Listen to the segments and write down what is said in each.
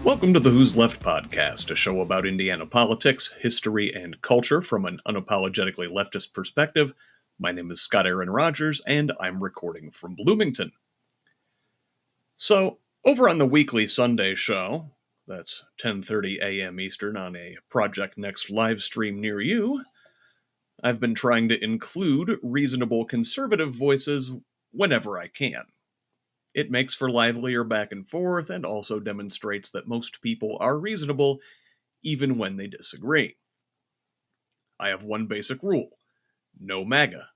Welcome to the Who's Left podcast, a show about Indiana politics, history, and culture from an unapologetically leftist perspective. My name is Scott Aaron Rogers, and I'm recording from Bloomington. So, over on the weekly Sunday show, that's 10:30 a.m. Eastern on a Project Next live stream near you, I've been trying to include reasonable conservative voices whenever I can. It makes for livelier back and forth and also demonstrates that most people are reasonable even when they disagree. I have one basic rule: no MAGA.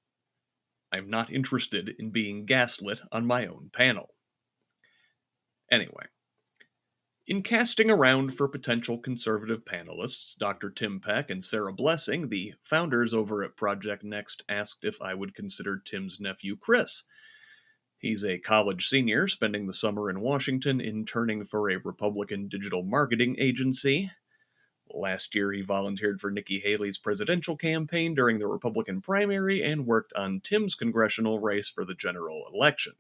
I'm not interested in being gaslit on my own panel. Anyway, in casting around for potential conservative panelists, Dr. Tim Peck and Sarah Blessing, the founders over at Project Next, asked if I would consider Tim's nephew Chris. He's a college senior spending the summer in Washington interning for a Republican digital marketing agency. Last year, he volunteered for Nikki Haley's presidential campaign during the Republican primary and worked on Tim's congressional race for the general election.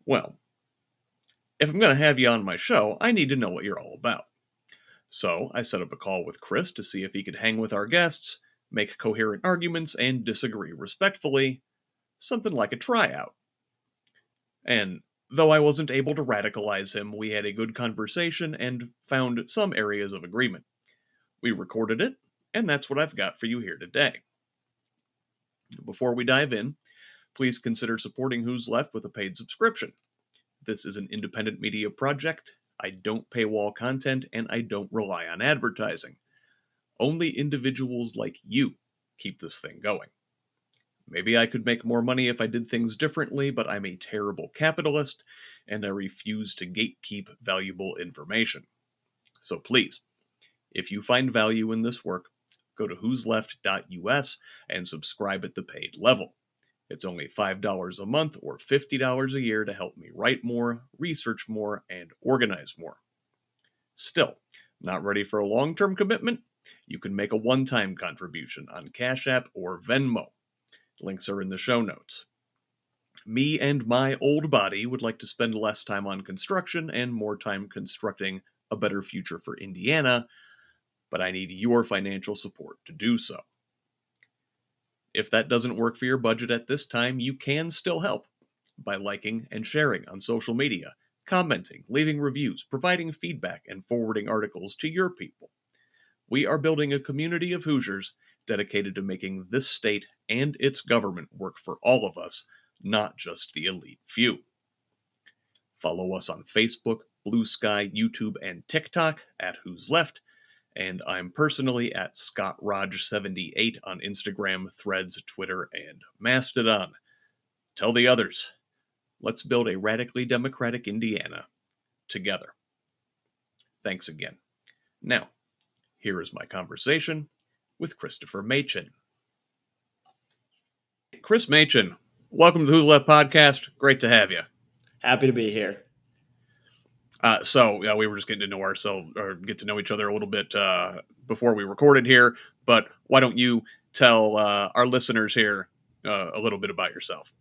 Well, if I'm going to have you on my show, I need to know what you're all about. So I set up a call with Chris to see if he could hang with our guests, make coherent arguments, and disagree respectfully. Something like a tryout. And though I wasn't able to radicalize him, we had a good conversation and found some areas of agreement. We recorded it, and that's what I've got for you here today. Before we dive in, please consider supporting Who's Left with a paid subscription. This is an independent media project. I don't paywall content, and I don't rely on advertising. Only individuals like you keep this thing going. Maybe I could make more money if I did things differently, but I'm a terrible capitalist, and I refuse to gatekeep valuable information. So please, if you find value in this work, go to whosleft.us and subscribe at the paid level. It's only $5 a month or $50 a year to help me write more, research more, and organize more. Still, not ready for a long-term commitment? You can make a one-time contribution on Cash App or Venmo. Links are in the show notes. Me and my old body would like to spend less time on construction and more time constructing a better future for Indiana, but I need your financial support to do so. If that doesn't work for your budget at this time, you can still help by liking and sharing on social media, commenting, leaving reviews, providing feedback, and forwarding articles to your people. We are building a community of Hoosiers dedicated to making this state and its government work for all of us, not just the elite few. Follow us on Facebook, Blue Sky, YouTube, and TikTok at Who's Left, and I'm personally at ScottRodge78 on Instagram, Threads, Twitter, and Mastodon. Tell the others. Let's build a radically democratic Indiana together. Thanks again. Now, here is my conversation with Christopher Maichin. Chris Maichin, welcome to the Who's Left podcast. Great to have you. Happy to be here. We were just getting to know ourselves, or get to know each other a little bit before we recorded here. But why don't you tell our listeners here a little bit about yourself?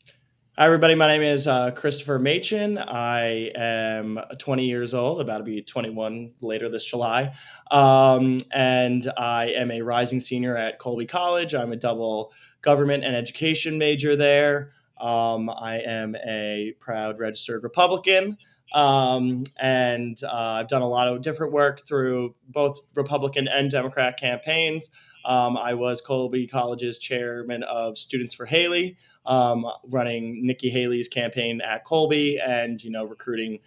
Hi, everybody. My name is Christopher Maichin. I am 20 years old, about to be 21 later this July. And I am a rising senior at Colby College. I'm a double government and education major there. I am a proud registered Republican. And I've done a lot of different work through both Republican and Democrat campaigns. I was Colby College's chairman of Students for Haley, running Nikki Haley's campaign at Colby and, recruiting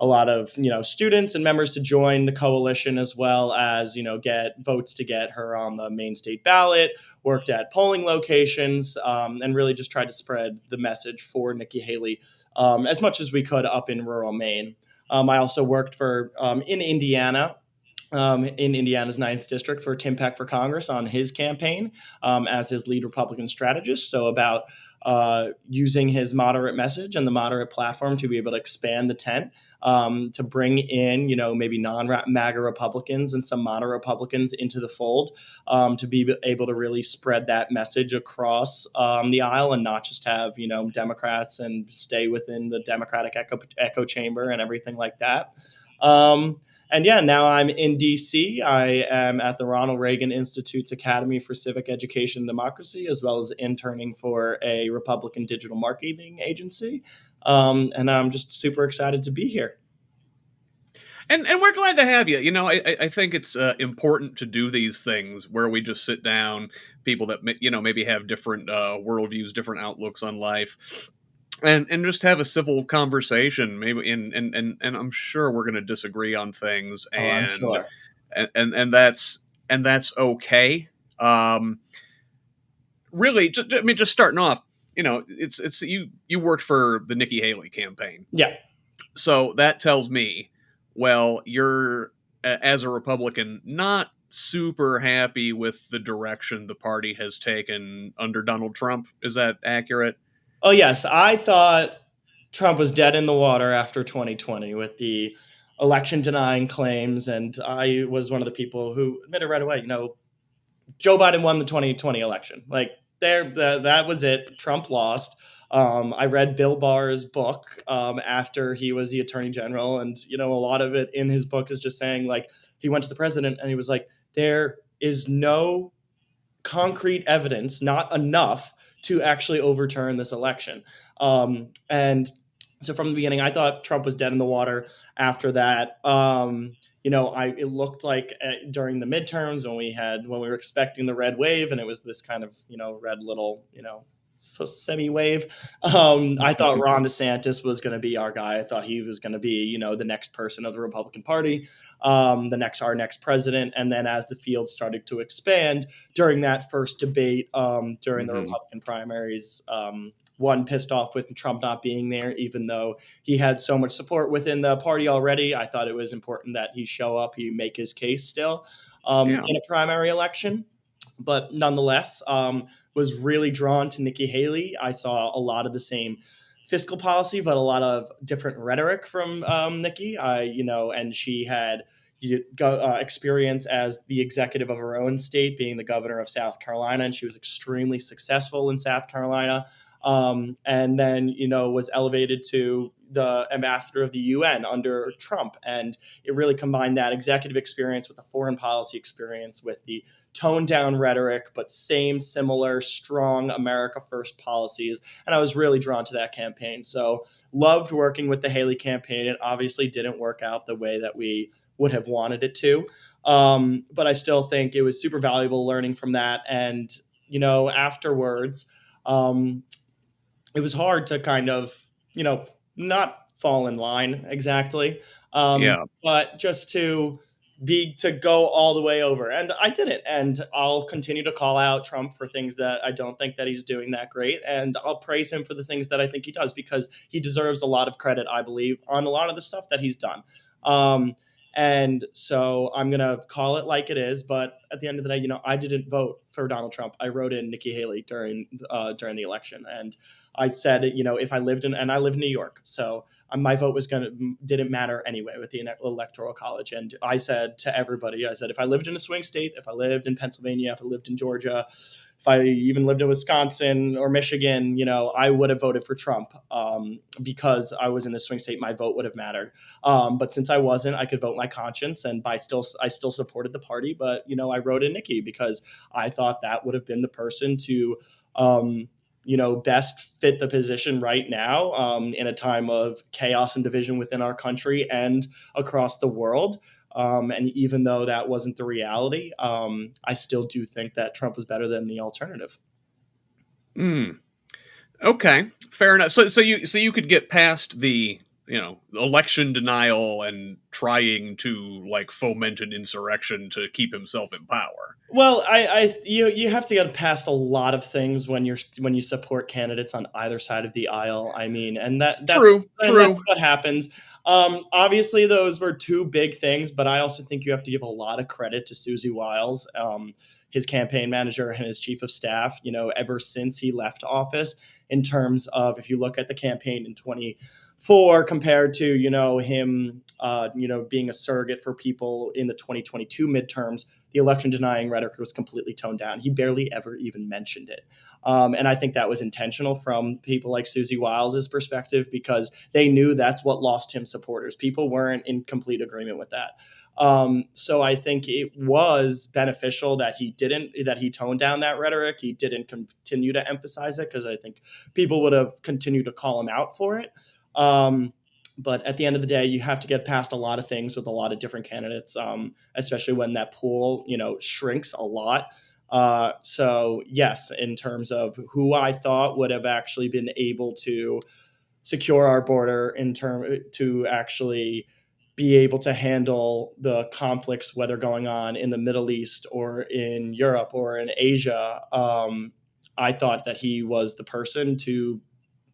a lot of, students and members to join the coalition, as well as, get votes to get her on the main state ballot, worked at polling locations, and really just tried to spread the message for Nikki Haley as much as we could up in rural Maine. I also worked for in Indiana's 9th district for Tim Peck for Congress on his campaign as his lead Republican strategist. So about using his moderate message and the moderate platform to be able to expand the tent, to bring in, maybe non-MAGA Republicans and some moderate Republicans into the fold, to be able to really spread that message across the aisle and not just have, Democrats and stay within the Democratic echo chamber and everything like that. And yeah, now I'm in DC. I am at the Ronald Reagan Institute's Academy for Civic Education and Democracy, as well as interning for a Republican digital marketing agency. And I'm just super excited to be here. And we're glad to have you. I think it's important to do these things where we just sit down, people that maybe have different worldviews, different outlooks on life, and just have a civil conversation. Maybe and I'm sure we're going to disagree on things, Oh, I'm and sure. that's okay. Um, Really, I mean, just starting off, it's you worked for the Nikki Haley campaign, Yeah. so that tells me, well, you're as a Republican not super happy with the direction the party has taken under Donald Trump. Is that accurate? Oh, yes. I thought Trump was dead in the water after 2020 with the election denying claims. And I was one of the people who admitted right away, Joe Biden won the 2020 election. Like that was it. Trump lost. I read Bill Barr's book after he was the attorney general, and a lot of it in his book is just saying like he went to the president and he was like, there is no concrete evidence, not enough to actually overturn this election. And so from the beginning, I thought Trump was dead in the water. After that, it looked like during the midterms when we were expecting the red wave, and it was this kind of red little so semi wave. I thought Ron DeSantis was going to be our guy. I thought he was going to be the next person of the Republican Party, our next president. And then as the field started to expand during that first debate during the Hmm. Republican primaries. One pissed off with Trump not being there, even though he had so much support within the party already. I thought it was important that he show up, he make his case still Yeah. in a primary election. But nonetheless, was really drawn to Nikki Haley. I saw a lot of the same fiscal policy, but a lot of different rhetoric from Nikki. And she had experience as the executive of her own state, being the governor of South Carolina, and she was extremely successful in South Carolina. And then was elevated to the ambassador of the UN under Trump, and it really combined that executive experience with the foreign policy experience, with the toned down rhetoric, but same, similar, strong America First policies. And I was really drawn to that campaign. So loved working with the Haley campaign. It obviously didn't work out the way that we would have wanted it to. But I still think it was super valuable learning from that. And, afterwards, um, it was hard to kind of, not fall in line exactly, Yeah. but just to go all the way over. And I did it. And I'll continue to call out Trump for things that I don't think that he's doing that great. And I'll praise him for the things that I think he does, because he deserves a lot of credit, I believe, on a lot of the stuff that he's done. Um, and so I'm going to call it like it is. But at the end of the day, I didn't vote for Donald Trump. I wrote in Nikki Haley during the election. And I said, if I lived in, and I live in New York, so my vote didn't matter anyway with the electoral college. And I said to everybody, I said, if I lived in a swing state, if I lived in Pennsylvania, if I lived in Georgia, if I even lived in Wisconsin or Michigan, I would have voted for Trump, because I was in the swing state. My vote would have mattered. But since I wasn't, I could vote my conscience, and I still supported the party. But I wrote in Nikki because I thought that would have been the person to best fit the position right now, in a time of chaos and division within our country and across the world. And even though that wasn't the reality, I still do think that Trump is better than the alternative. Mm. Okay. Fair enough. So you could get past the election denial and trying to like foment an insurrection to keep himself in power. Well, you have to get past a lot of things when you support candidates on either side of the aisle. I mean, True. that's True. what happens. Obviously, those were two big things, but I also think you have to give a lot of credit to Susie Wiles, his campaign manager and his chief of staff. Ever since he left office, in terms of if you look at the campaign in 24 compared to him being a surrogate for people in the 2022 midterms. The election denying rhetoric was completely toned down. He barely ever even mentioned it. And I think that was intentional from people like Susie Wiles's perspective, because they knew that's what lost him supporters. People weren't in complete agreement with that. So I think it was beneficial that he toned down that rhetoric. He didn't continue to emphasize it, because I think people would have continued to call him out for it. But at the end of the day, you have to get past a lot of things with a lot of different candidates, especially when that pool, shrinks a lot. So yes, in terms of who I thought would have actually been able to secure our border in term to actually be able to handle the conflicts, whether going on in the Middle East or in Europe or in Asia. I thought that he was the person to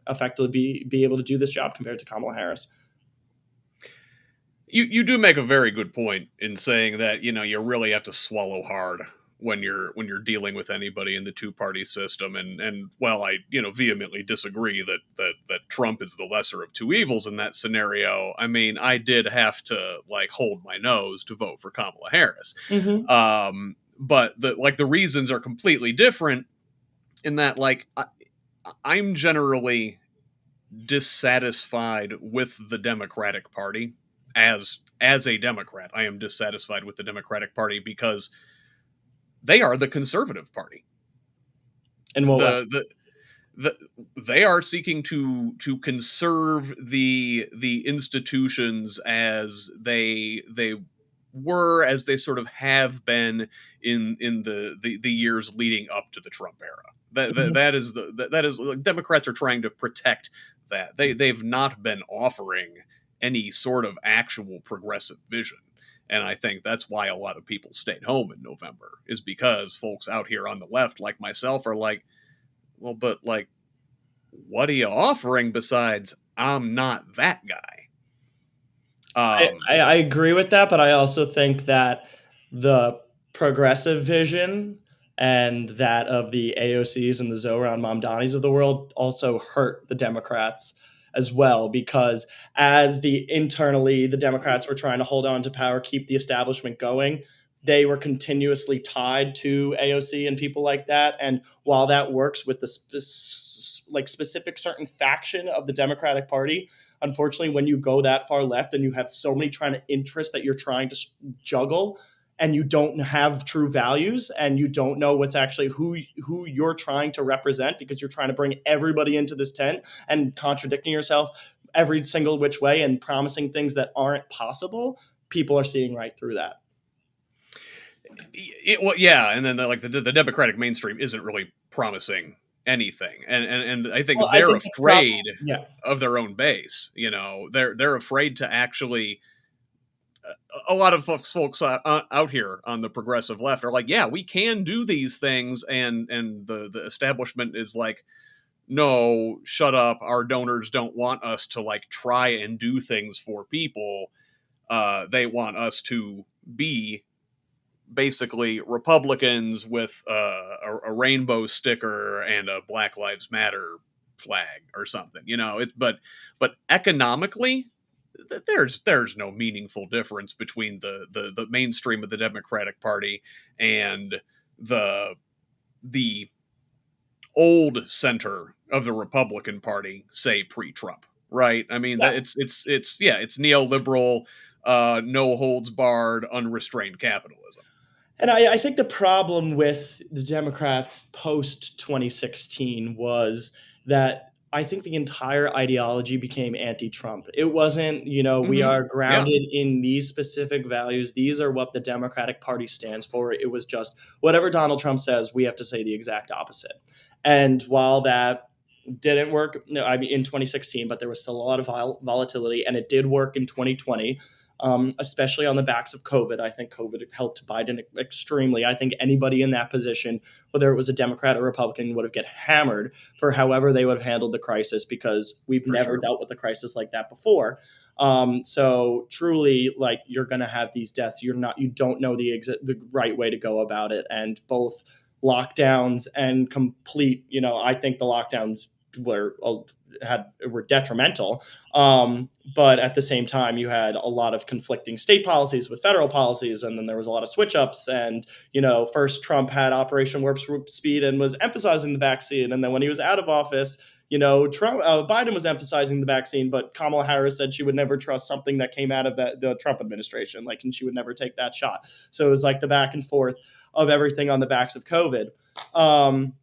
effectively be able to do this job compared to Kamala Harris. You do make a very good point in saying that you really have to swallow hard when you're dealing with anybody in the two party system, and while I vehemently disagree that Trump is the lesser of two evils in that scenario, I mean I did have to like hold my nose to vote for Kamala Harris. Mm-hmm. But the reasons are completely different in that I'm generally dissatisfied with the Democratic Party. As a Democrat, I am dissatisfied with the Democratic Party because they are the conservative party. In what way? The they are seeking to conserve the institutions as they were, as they sort of have been in the years leading up to the Trump era. Mhm. That is Democrats are trying to protect that. They've not been offering any sort of actual progressive vision. And I think that's why a lot of people stayed home in November, is because folks out here on the left, like myself, are like, well, but like, what are you offering besides I'm not that guy? I, Um, I agree with that, but I also think that the progressive vision and that of the AOCs and the Zoran Mamdanis of the world also hurt the Democrats as well, because as the Democrats were trying to hold on to power, keep the establishment going, they were continuously tied to AOC and people like that. And while that works with the specific certain faction of the Democratic Party, unfortunately, when you go that far left and you have so many trying to interests that you're trying to juggle, and you don't have true values, and you don't know what's actually who you're trying to represent, because you're trying to bring everybody into this tent and contradicting yourself every single which way and promising things that aren't possible, people are seeing right through that. well, yeah, and then the Democratic mainstream isn't really promising anything, and I think Well, I they're think the problem, afraid yeah. of their own base. They're afraid to actually. A lot of folks out here on the progressive left are like, yeah, we can do these things, and the establishment is like, no, shut up. Our donors don't want us to like try and do things for people. They want us to be basically Republicans with a rainbow sticker and a Black Lives Matter flag or something. But economically, there's no meaningful difference between the mainstream of the Democratic Party and the the old center of the Republican Party, say pre-Trump, right? I mean, that Yes. it's neoliberal, no holds barred, unrestrained capitalism. And I think the problem with the Democrats post 2016 was that I think the entire ideology became anti Trump. It wasn't, we Hmm. are Yeah, grounded in these specific values. These are what the Democratic Party stands for. It was just whatever Donald Trump says, we have to say the exact opposite. And while that didn't work, no, I mean, in 2016, but there was still a lot of volatility, and it did work in 2020, especially on the backs of COVID. I think COVID helped Biden extremely. I think anybody in that position, whether it was a Democrat or Republican, would have get hammered for however they would have handled the crisis, because we've for never sure. dealt with a crisis like that before. So truly, like, you're going to have these deaths. You don't know the right way to go about it, and both lockdowns and complete. I think the lockdowns were were detrimental. But at the same time, you had a lot of conflicting state policies with federal policies, and then there was a lot of switch ups. And first Trump had Operation Warp Speed and was emphasizing the vaccine, and then when he was out of office, Biden was emphasizing the vaccine, but Kamala Harris said she would never trust something that came out of the Trump administration, and she would never take that shot. So it was like the back and forth of everything on the backs of COVID. Um,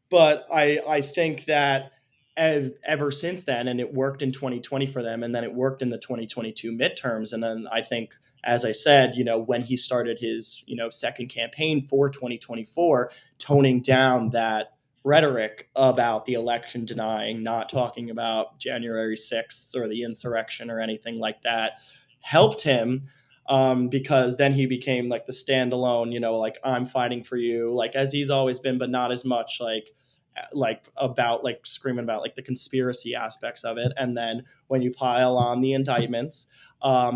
but I think that ever since then, and it worked in 2020 for them, and then it worked in the 2022 midterms, and then I think, as I said, when he started his second campaign for 2024, toning down that rhetoric about the election denying, not talking about January 6th or the insurrection or anything like that, helped him, because then he became like the standalone, like I'm fighting for you, like as he's always been, but not as much about like screaming about like the conspiracy aspects of it. And then when you pile on the indictments,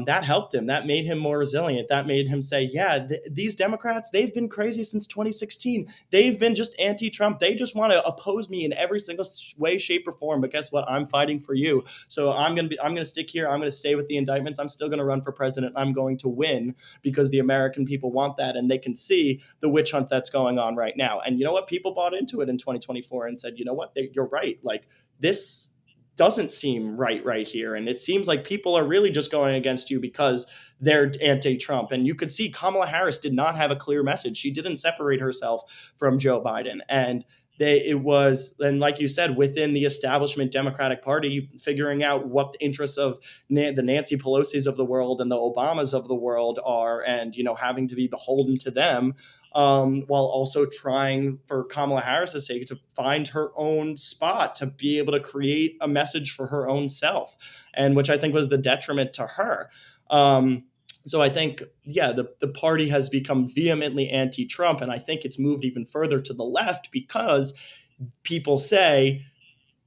that helped him. That made him more resilient. That made him say, yeah, these Democrats, they've been crazy since 2016. They've been just anti-Trump. They just want to oppose me in every single way, shape, or form. But guess what? I'm fighting for you. So I'm gonna stick here. I'm gonna stay with the indictments. I'm still gonna run for president. I'm going to win because the American people want that, and they can see the witch hunt that's going on right now. And you know what? People bought into it in 2024 and said, you know what? You're right. Like this doesn't seem right here, and it seems like people are really just going against you because they're anti-Trump. And you could see Kamala Harris did not have a clear message. She didn't separate herself from Joe Biden, and like you said, within the establishment Democratic Party, figuring out what the interests of the Nancy Pelosi's of the world and the Obamas of the world are, and having to be beholden to them, while also trying, for Kamala Harris's sake, to find her own spot, to be able to create a message for her own self, and which I think was the detriment to her. So I think, yeah, the party has become vehemently anti-Trump, and I think it's moved even further to the left because people say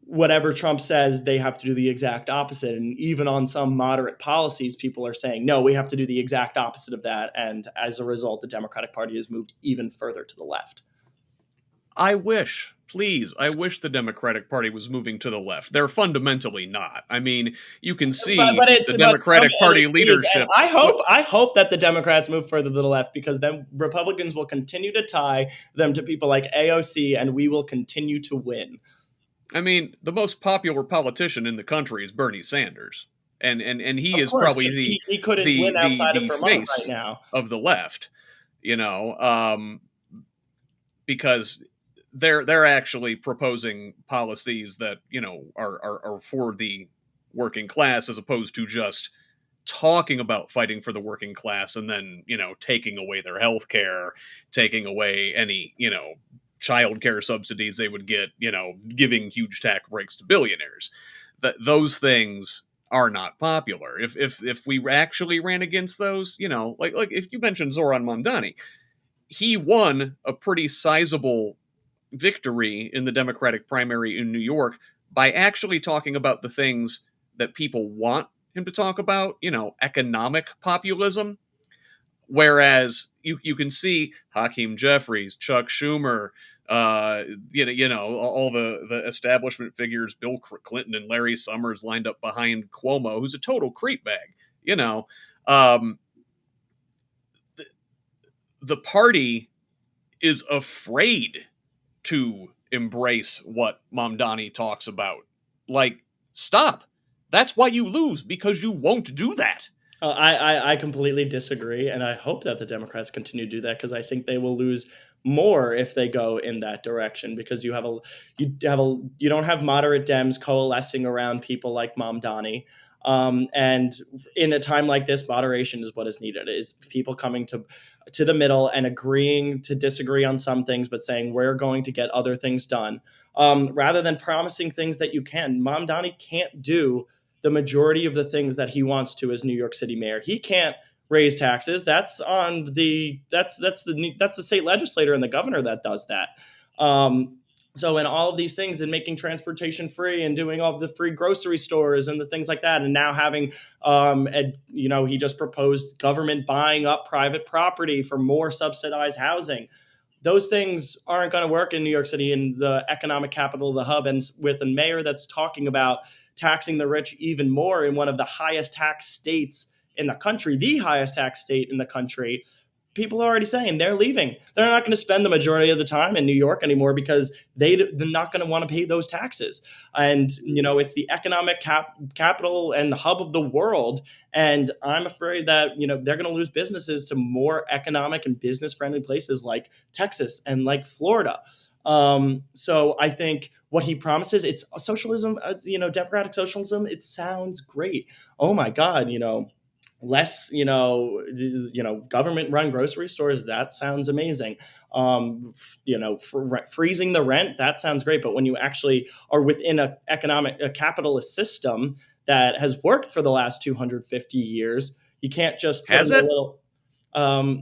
whatever Trump says, they have to do the exact opposite. And even on some moderate policies, people are saying, no, we have to do the exact opposite of that. And as a result, the Democratic Party has moved even further to the left. I wish the Democratic Party was moving to the left. They're fundamentally not. I mean, you can But see but it's the but Trump Democratic and Party it is, and leadership. I hope that the Democrats move further to the left, because then Republicans will continue to tie them to people like AOC, and we will continue to win. I mean, the most popular politician in the country is Bernie Sanders, and he Of is course, probably but he couldn't win outside of the Vermont right face now. of the left. You know, because they're actually proposing policies that are for the working class, as opposed to just talking about fighting for the working class and then taking away their health care, taking away any child care subsidies they would get, giving huge tax breaks to billionaires. That those things are not popular. If we actually ran against those, like if you mentioned Zoran Mamdani, he won a pretty sizable victory in the Democratic primary in New York by actually talking about the things that people want him to talk about, economic populism. Whereas you can see Hakeem Jeffries, Chuck Schumer, all the establishment figures, Bill Clinton and Larry Summers lined up behind Cuomo, who's a total creep bag. Um, the party is afraid to embrace what Mamdani talks about. Like, stop. That's why you lose, because you won't do that. I completely disagree, and I hope that the Democrats continue to do that, because I think they will lose more if they go in that direction, because you don't have moderate Dems coalescing around people like Mamdani. And in a time like this, moderation is what is needed. Is people coming to the middle and agreeing to disagree on some things, but saying we're going to get other things done, rather than promising things that you can. Mamdani can't do the majority of the things that he wants to as New York City mayor. He can't raise taxes. That's the state legislator and the governor that does that. So in all of these things, and making transportation free and doing all the free grocery stores and the things like that, and now having, he just proposed government buying up private property for more subsidized housing. those things aren't going to work in New York City, in the economic capital of the hub, and with a mayor that's talking about taxing the rich even more in one of the highest tax states in the country, the highest tax state in the country. People are already saying they're leaving. They're not going to spend the majority of the time in New York anymore because they're not going to want to pay those taxes. And it's the economic capital and hub of the world. And I'm afraid that they're going to lose businesses to more economic and business friendly places like Texas and like Florida. So I think what he promises, it's socialism, democratic socialism. It sounds great. Oh my God, less government run grocery stores, that sounds amazing. Freezing the rent, that sounds great, but when you actually are within a capitalist system that has worked for the last 250 years, you can't just put in Has a it? little.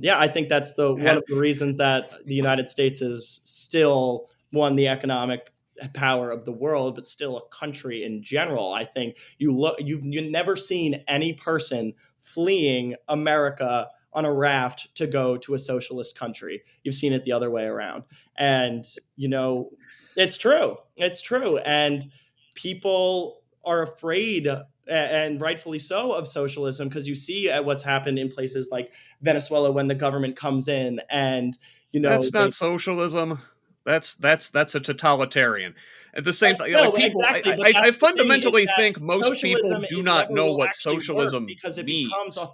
Yeah, I think that's the one Ha- of the reasons that the United States is still won the economic power of the world, but still a country in general. I think you've never seen any person fleeing America on a raft to go to a socialist country. You've seen it the other way around, and you know it's true. It's true, and people are afraid, and rightfully so, of socialism, because you see what's happened in places like Venezuela when the government comes in and That's not they. socialism. That's a totalitarian. At the same But time, like still, people, exactly. But I that's the thing, is fundamentally that think most people socialism, do it not never know will what actually work socialism because it becomes means.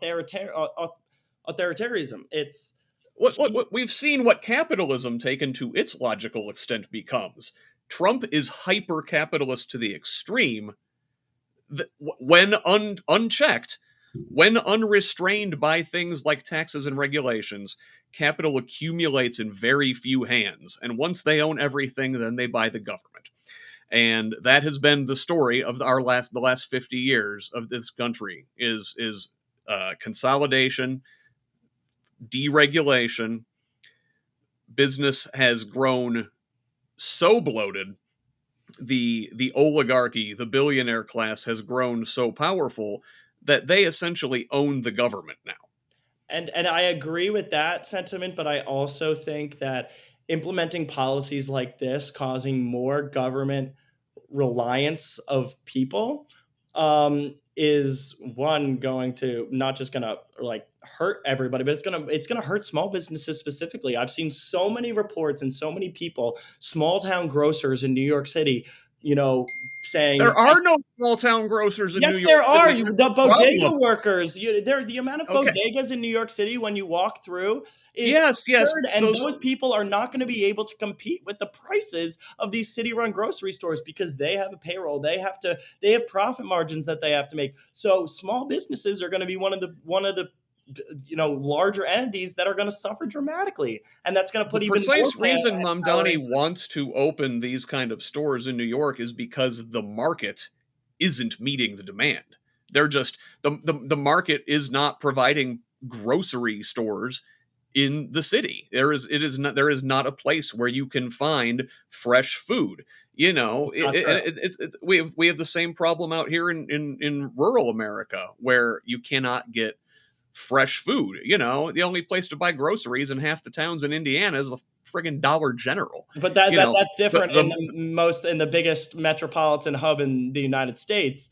authoritarianism. It's What we've seen what capitalism taken to its logical extent becomes. Trump is hyper capitalist to the extreme, when unchecked, when unrestrained by things like taxes and regulations, capital accumulates in very few hands. And once they own everything, then they buy the government. And that has been the story of the last 50 years of this country is consolidation, deregulation. Business has grown so bloated, the oligarchy, the billionaire class has grown so powerful that they essentially own the government now. and I agree with that sentiment, but I also think that implementing policies like this, causing more government reliance of people, is one, going to not just gonna like hurt everybody, but it's gonna hurt small businesses specifically. I've seen so many reports and so many people, small town grocers in New York City, saying, There are no small town grocers in New yes, York there are. City. That's The the problem. bodega workers. The amount of Okay. bodegas in New York City when you walk through is Yes. absurd, and Those those people are not going to be able to compete with the prices of these city-run grocery stores because they have a payroll. They have profit margins that they have to make. So small businesses are going to be one of the larger entities that are going to suffer dramatically, and that's going to the put even more precise reason power Mamdani into the. wants to open these kind of stores in New York is because the market isn't meeting the demand. They're just the market is not providing grocery stores in the city. There is not a place where you can find fresh food. It's not true. We have the same problem out here in rural America where you cannot get fresh food. The only place to buy groceries in half the towns in Indiana is the friggin' Dollar General. But that, You that know, that's the different in the the biggest metropolitan hub in the United States,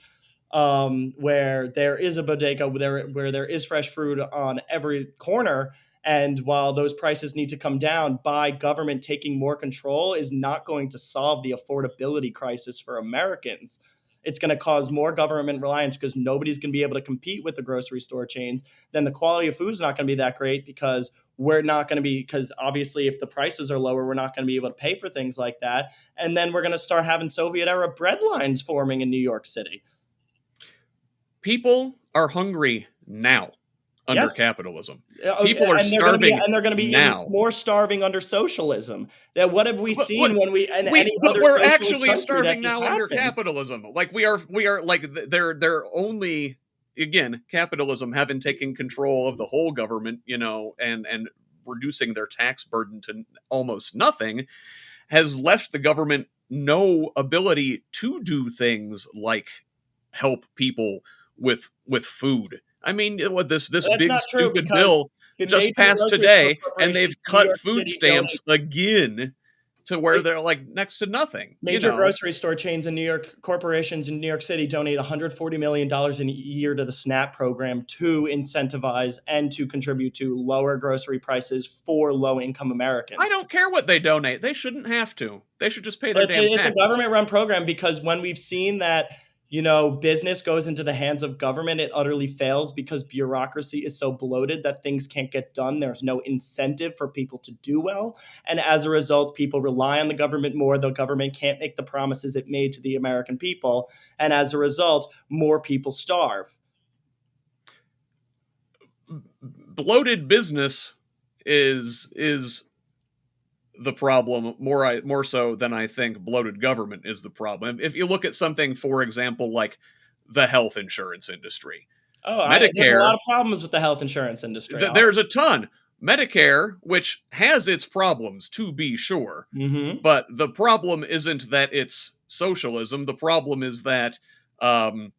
where there is a bodega, where there is fresh fruit on every corner. And while those prices need to come down, by government taking more control is not going to solve the affordability crisis for Americans. It's going to cause more government reliance because nobody's going to be able to compete with the grocery store chains. Then the quality of food is not going to be that great because we're not going to be, because obviously if the prices are lower, we're not going to be able to pay for things like that. And then we're going to start having Soviet era bread lines forming in New York City. people are hungry now under Yes. capitalism. Okay, People are and they're going to be starving even now. more starving under socialism. That, what have we But seen when we in any other we're socialist actually country that starving this now under happens? capitalism. Like we are like they're only, again, capitalism having taken control of the whole government, and reducing their tax burden to almost nothing, has left the government no ability to do things like help people with food. I mean, what this That's big not true stupid because bill? The just major passed grocery store today, and they've corporations in New cut York food City donate stamps again to where they're like next to nothing, you major know. grocery store chains in New York, corporations in New York City donate $140 million a year to the SNAP program to incentivize and to contribute to lower grocery prices for low income I Americans. don't care what they donate. They shouldn't have to. They should just pay their damn It's a taxes. government run program because when we've seen that, business goes into the hands of government, it utterly fails because bureaucracy is so bloated that things can't get done. There's no incentive for people to do well. And as a result, people rely on the government more. The government can't make the promises it made to the American people. And as a result, more people starve. Bloated business is the problem more so than I think bloated government is the problem. If you look at something, for example, like the health insurance industry, There's a lot Medicare, of problems with the health insurance industry. there's a ton. Medicare, which has its problems to be sure, Mhm. but the problem isn't that it's socialism. The problem is that um,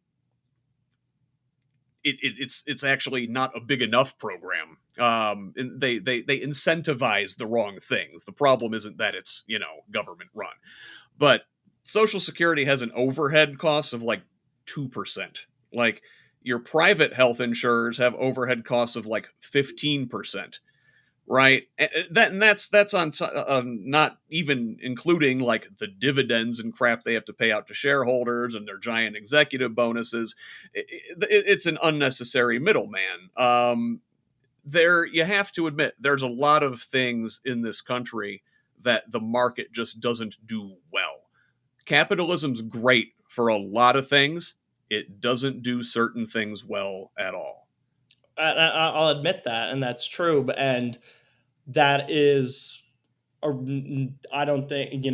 it's actually not a big enough program. And they incentivize the wrong things. The problem isn't that it's government run, but Social Security has an overhead cost of like 2%. Like your private health insurers have overhead costs of like 15%, right? And that's on not even including like the dividends and crap they have to pay out to shareholders and their giant executive bonuses. It's an unnecessary middleman. There, you have to admit, there's a lot of things in this country that the market just doesn't do well. Capitalism's great for a lot of things. It doesn't do certain things well at all. I'll admit that, and that's true. And that is I don't think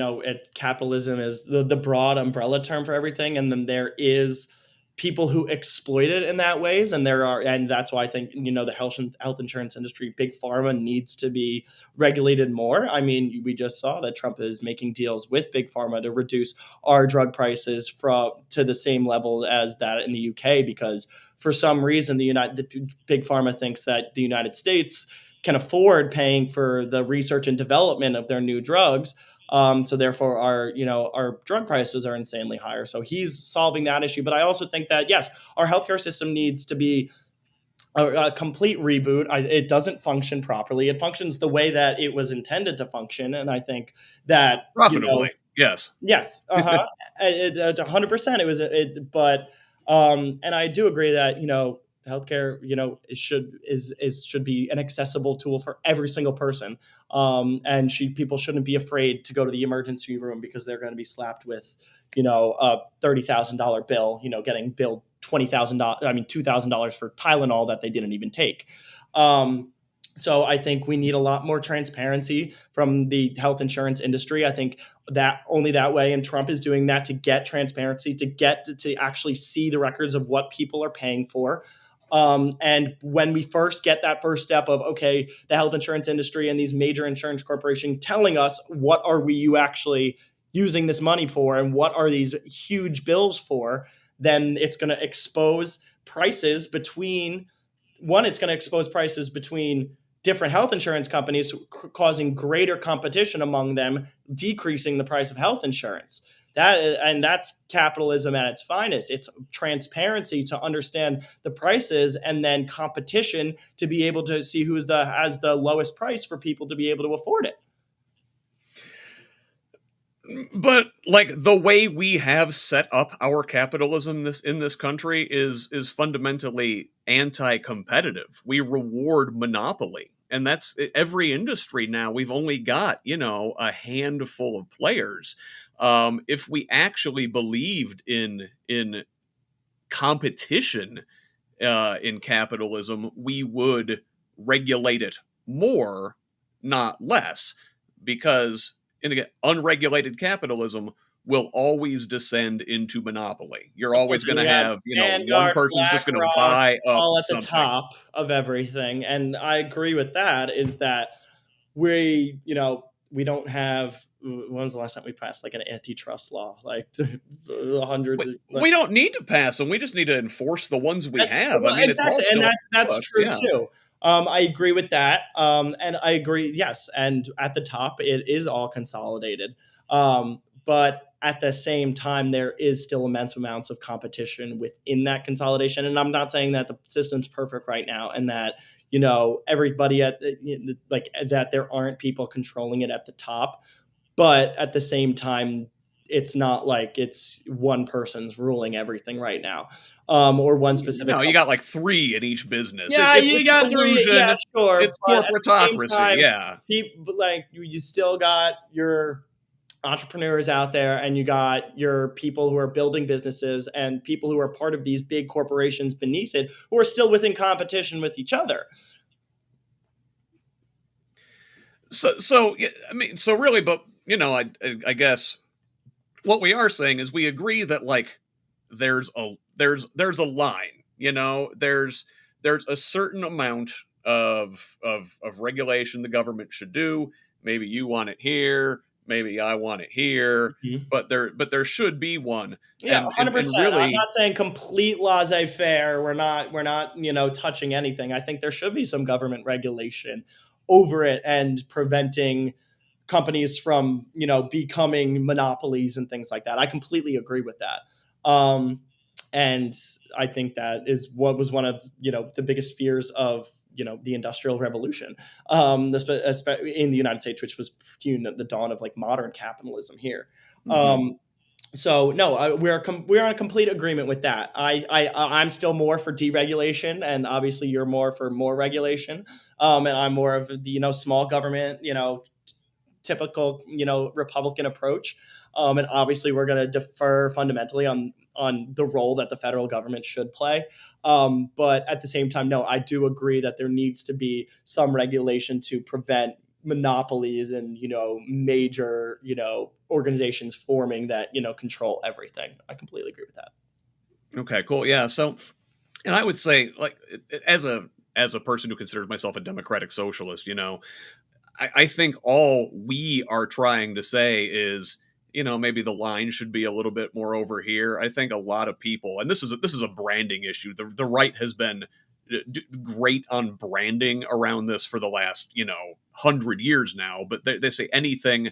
capitalism is the broad umbrella term for everything, and then there is people who exploit it in that ways, and that's why I think the health insurance industry, big pharma, needs to be regulated more. I mean, we just saw that Trump is making deals with big pharma to reduce our drug prices from to the same level as that in the UK because for some reason the big pharma thinks that the United States can afford paying for the research and development of their new drugs. So therefore, our drug prices are insanely higher. So he's solving that issue. But I also think that yes, our healthcare system needs to be a complete reboot. It doesn't function properly. It functions the way that it was intended to function, and I think that Profitably, yes. yes, uh-huh. 100%. But and I do agree that healthcare, it should be an accessible tool for every single person. And people shouldn't be afraid to go to the emergency room because they're going to be slapped with a $30,000 bill. Getting billed $20,000, I mean $2,000 for Tylenol that they didn't even take. Um, so I think we need a lot more transparency from the health insurance industry. I think that only that way, and Trump is doing that to get transparency, to actually see the records of what people are paying for. And when we first get that first step of okay, the health insurance industry and these major insurance corporations telling us what are we you actually using this money for and what are these huge bills for, then it's going to expose prices between it's going to expose prices between different health insurance companies, causing greater competition among them, decreasing the price of health insurance. That's capitalism at its finest. It's transparency to understand the prices, and then competition to be able to see has the lowest price for people to be able to afford it. But like the way we have set up our capitalism in this country is fundamentally anti-competitive. We reward monopoly. And that's every industry now. We've only got, a handful of players. If we actually believed in competition in capitalism, we would regulate it more, not less, because again, unregulated capitalism will always descend into monopoly. You're always going Unfortunately, to we have have, one Vanguard, person's just going to BlackRock, buy up all at the something. top of everything, and I agree with that. Is that we don't have when was the last time we passed like an antitrust law? Like hundreds of like We don't need to pass them, we just need to enforce the ones we that's have. I well, mean, it's all exactly, and still on the that's books, true yeah. too. I agree with that, and I agree. Yes, and at the top, it is all consolidated. But at the same time, there is still immense amounts of competition within that consolidation. And I'm not saying that the system's perfect right now, and that everybody like that there aren't people controlling it at the top. But at the same time, it's not like it's one person's ruling everything right now, or one specific No, you company. got, like, 3 in each business. Yeah, you It's got 3, yeah, collusion, sure, it's but at the same corporatocracy, time, yeah. people like, you still got your entrepreneurs out there, and you got your people who are building businesses and people who are part of these big corporations beneath it who are still within competition with each other. So, yeah, I mean, so really, but, I guess what we are saying is we agree that, like, there's a line, there's a certain amount of regulation the government should do. Maybe you want it here, maybe I want it here, Mhm. but there should be one. Yeah, And 100%. I'm really, not saying complete laissez-faire. We're not, touching anything. I think there should be some government regulation over it and preventing companies from, becoming monopolies and things like that. I completely agree with that. Um, and I think that is what was one of, the biggest fears of, the industrial revolution, in the United States, which was, the dawn of like modern capitalism here. mhm. Um, so no, we're on complete agreement with that. I'm still more for deregulation, and obviously you're more for more regulation. And I'm more of the small government, typical Republican approach. And obviously we're going to defer fundamentally on the role that the federal government should play. But at the same time, no, I do agree that there needs to be some regulation to prevent monopolies and major organizations forming that control everything. I completely agree with that. Okay, cool. Yeah. So, and I would say, like, as a person who considers myself a democratic socialist, I think all we are trying to say is, maybe the line should be a little bit more over here. I think a lot of people, and this is a branding issue. The right has been great on branding around this for the last 100 years now. But they say anything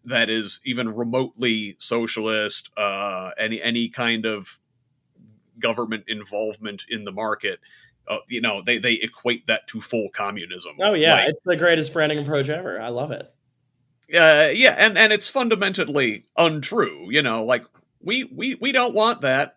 that is even remotely socialist, any kind of government involvement in the market, they equate that to full communism. Oh yeah, Like, it's the greatest branding approach ever. I love it. yeah, and it's fundamentally untrue. Like, we don't want that.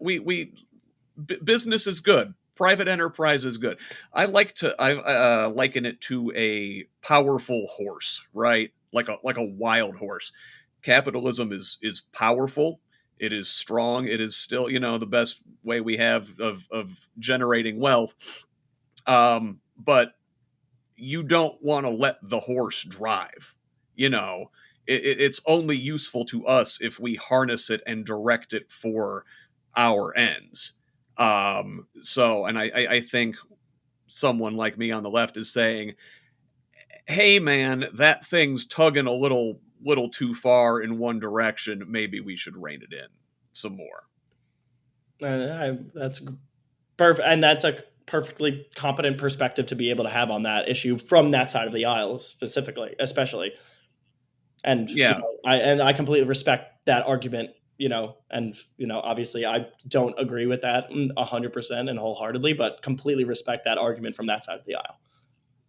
Business is good. Private enterprise is good. I liken it to a powerful horse, right? Like a wild horse. Capitalism is powerful. It is strong. It is still, the best way we have of generating wealth. But you don't want to let the horse drive. You know, it's only useful to us if we harness it and direct it for our ends. So, and I think someone like me on the left is saying, "Hey, man, that thing's tugging a little too far in one direction. Maybe we should rein it in some more." That's perfect, and that's a perfectly competent perspective to be able to have on that issue from that side of the aisle, specifically, especially. And Yeah, I completely respect that argument. And obviously, I don't agree with that 100% and wholeheartedly, but completely respect that argument from that side of the aisle.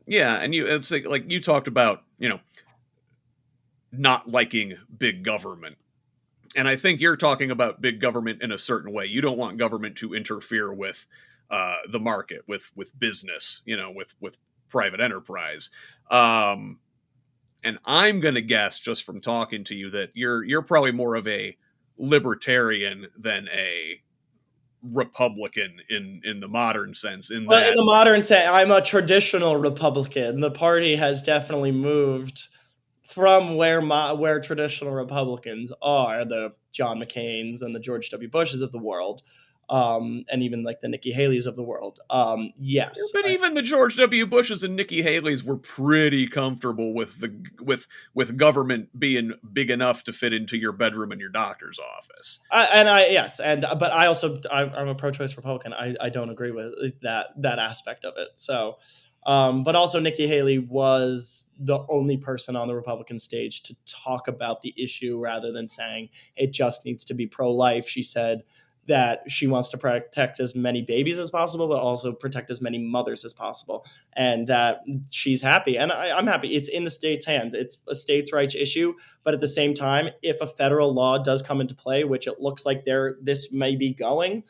yeah, and it's like you talked about, not liking big government. And I think you're talking about big government in a certain way. You don't want government to interfere with the market, with business, with private enterprise. Um, and I'm going to guess, just from talking to you, that you're probably more of a libertarian than a Republican in the modern sense. In Well, in that, the modern sense, I'm a traditional Republican. The party has definitely moved from where traditional Republicans are, the John McCain's and the George W. Bushes of the world. and even like the Nikki Haley's of the world. Yes, But even the George W. Bushes and Nikki Haley's were pretty comfortable with with government being big enough to fit into your bedroom and your doctor's office. yes, and but I also I'm a pro-choice Republican. I don't agree with that aspect of it. So, but also Nikki Haley was the only person on the Republican stage to talk about the issue rather than saying it just needs to be pro-life. She said that she wants to protect as many babies as possible, but also protect as many mothers as possible, and that she's happy, and I'm happy. It's in the state's hands. It's a states' rights issue, but at the same time, if a federal law does come into play, which it looks like this may be going,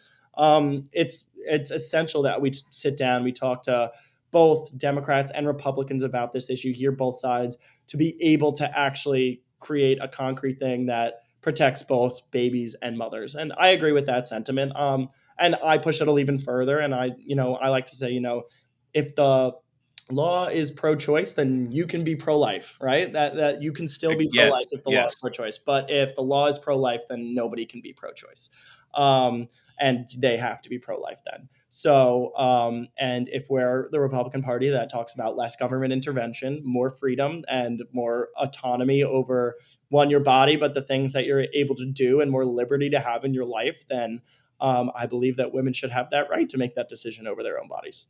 it's essential that we sit down, we talk to both Democrats and Republicans about this issue, hear both sides, to be able to actually create a concrete thing that protects both babies and mothers. And I agree with that sentiment. And I push it a little even further. And I like to say, if the law is pro-choice, then you can be pro-life, right? That you can still be pro-life Yes, if the law is yes. pro-choice. But if the law is pro-life, then nobody can be pro-choice. Um, and they have to be pro-life then. So, and if we're the Republican Party that talks about less government intervention, more freedom, and more autonomy over your body, but the things that you're able to do, and more liberty to have in your life, then I believe that women should have that right to make that decision over their own bodies.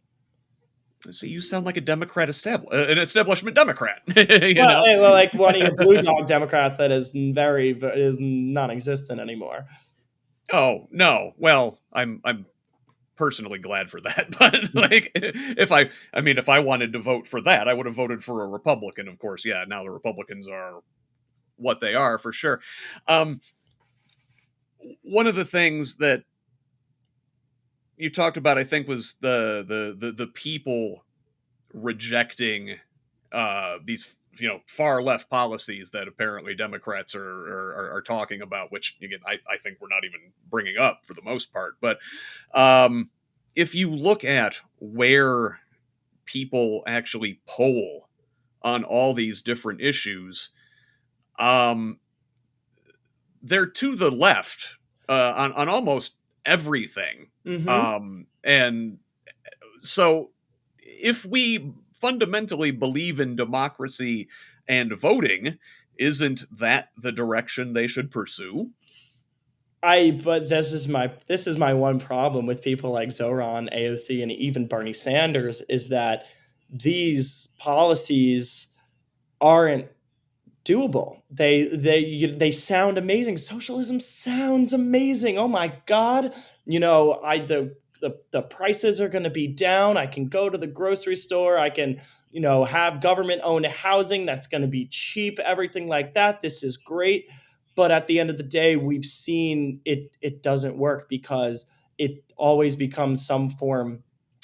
So you sound like a an establishment Democrat. you Well, know. hey, well, like one of your blue dog Democrats that is non-existent anymore. Oh no. Well, I'm personally glad for that. But like, if I wanted to vote for that, I would have voted for a Republican. Of course, yeah. Now the Republicans are what they are for sure. Um, One of the things that you talked about, I think, was the people rejecting these far left policies that apparently Democrats are talking about, which again I think we're not even bringing up for the most part. But um, if you look at where people actually poll on all these different issues, um, they're to the left on almost everything. Hmm. And so if we fundamentally believe in democracy and voting, isn't that the direction they should pursue? But this is my one problem with people like Zoran, AOC, and even Bernie Sanders is that these policies aren't doable. They sound amazing. Socialism sounds amazing. Oh my god. I the prices are going to be down. I can go to the grocery store. I can, have government owned housing that's going to be cheap, everything like that. This is great. But at the end of the day, we've seen it doesn't work because it always becomes some form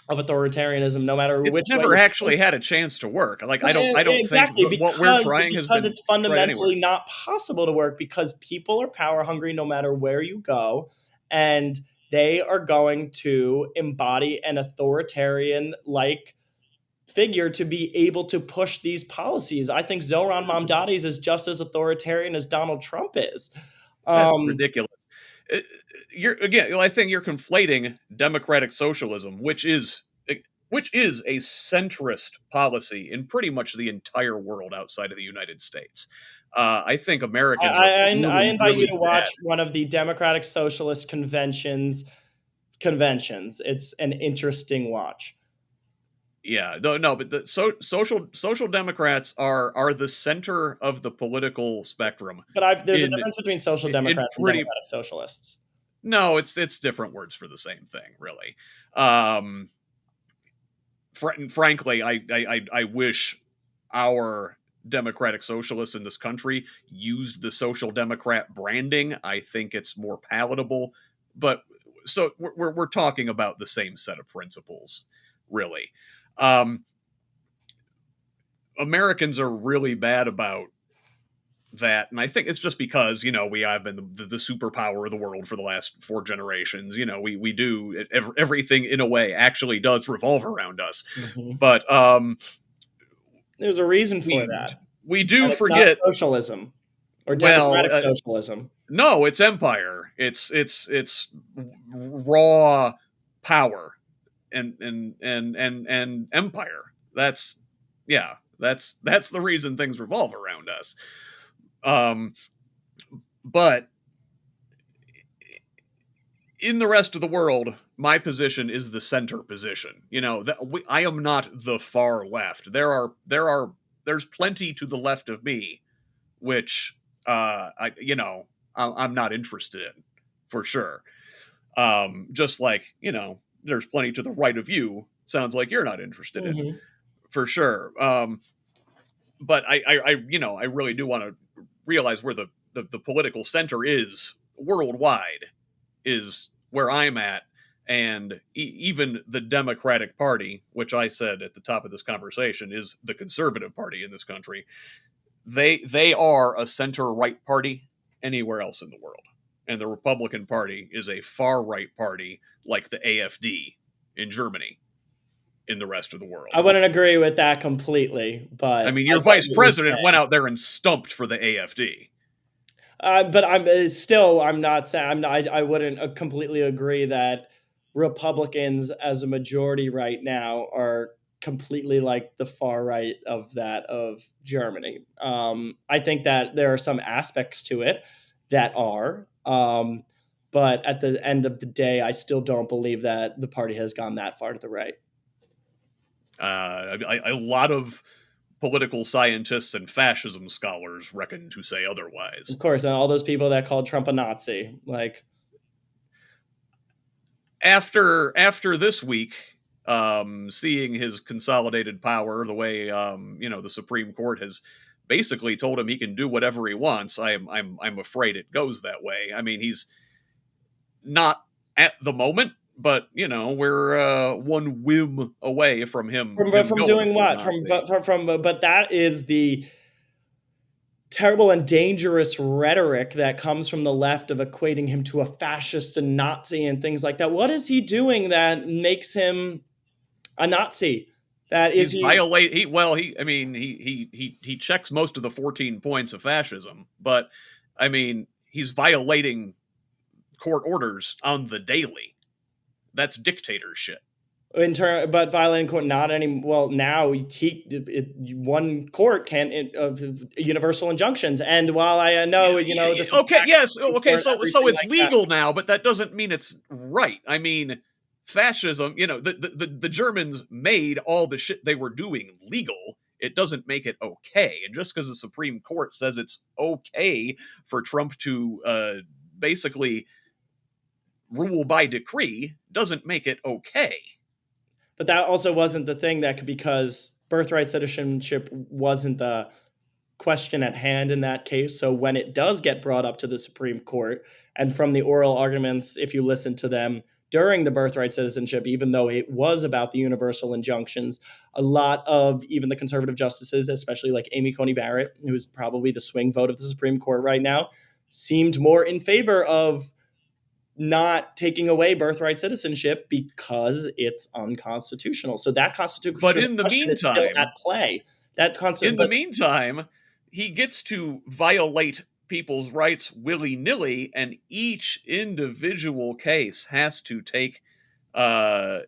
of authoritarianism no matter It's which way never you actually slice had it. a chance to work. Like Well, I don't think exactly, what we're because trying has because been it's tried anywhere. fundamentally not possible to work because people are power hungry no matter where you go, and they are going to embody an authoritarian like figure to be able to push these policies. I think Zoran Mamdani's is just as authoritarian as Donald Trump is. That's Um, ridiculous. Uh, You're again. I think you're conflating democratic socialism, which is a centrist policy in pretty much the entire world outside of the United States. I think Americans are I really, invite you really to bad. watch one of the Democratic Socialist conventions. It's an interesting watch. Yeah, no, but social democrats are the center of the political spectrum But there's a in difference between social in democrats and pretty. democratic socialists. No, it's different words for the same thing, really. Um, Frankly, I wish our democratic socialists in this country used the social democrat branding. I think it's more palatable. But so we're talking about the same set of principles, really. Um, Americans are really bad about that, and I think it's just because we have been the superpower of the world for the last 4 generations. We do everything in a way actually does revolve around us, Mhm. but There's a reason for we that, we do and it's not forget. socialism or Well, democratic socialism. No, it's empire. It's raw power and empire. That's yeah. That's the reason things revolve around us. Um, but in the rest of the world, my position is the center position. I am not the far left. There's plenty to the left of me, which I'm not interested in, for sure. Just like there's plenty to the right of you. Sounds like you're not interested in, Mhm. for sure. But I really do want to realize where the political center is worldwide is where I'm at. And even the Democratic Party, which I said at the top of this conversation is the conservative party in this country, they are a center right party anywhere else in the world. And the Republican Party is a far right party like the AfD in Germany in the rest of the I world. wouldn't agree with that completely, I but mean, I your get vice what you're president went saying. out there and stumped for the AfD. But I'm still. I'm not saying. I'm not. I wouldn't completely agree that Republicans, as a majority right now, are completely like the far right of that of Germany. I think that there are some aspects to it that are. But at the end of the day, I still don't believe that the party has gone that far to the right. A lot of political scientists and fascism scholars reckon to say Of otherwise. course, and all those people that called Trump a Nazi, like After this week, seeing his consolidated power, the way the Supreme Court has basically told him he can do whatever he wants, I'm afraid it goes that way. I mean, he's not at the moment, but we're one whim away from him from going doing full what? From Nazi. but that is the terrible and dangerous rhetoric that comes from the left of equating him to a fascist and Nazi and things like that. What is he doing that makes him a Nazi? That is He's he violate he well he I mean he checks most of the 14 points of fascism, but I mean he's violating court orders on the daily. That's dictatorship. but violating court not any well now one court can universal injunctions and while I know this Okay, attacks yes, the Supreme okay, Court so everything it's like that. legal now, but that doesn't mean it's right. I mean, fascism, the Germans made all the shit they were doing legal. It doesn't make it okay. And just because the Supreme Court says it's okay for Trump to basically rule by decree doesn't make it okay. But that also wasn't the thing that could because birthright citizenship wasn't the question at hand in that case. So when it does get brought up to the Supreme Court, and from the oral arguments, if you listen to them during the birthright citizenship, even though it was about the universal injunctions, a lot of even the conservative justices, especially like Amy Coney Barrett, who's probably the swing vote of the Supreme Court right now, seemed more in favor of not taking away birthright citizenship because it's unconstitutional. So that But constitutional question is still at play. in the But meantime, he gets to violate people's rights willy-nilly, and each individual case has to take has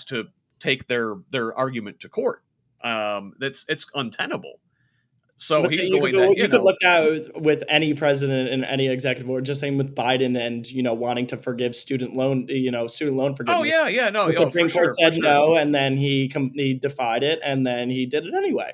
to take their argument to court. That's it's untenable. So but he's you could going to look at it with any president and any executive order. Just same with Biden and wanting to forgive student loan oh forgiveness. yeah, yeah, no, The oh, for Supreme Court sure, for said sure. no, and then he defied it, and then he did it anyway.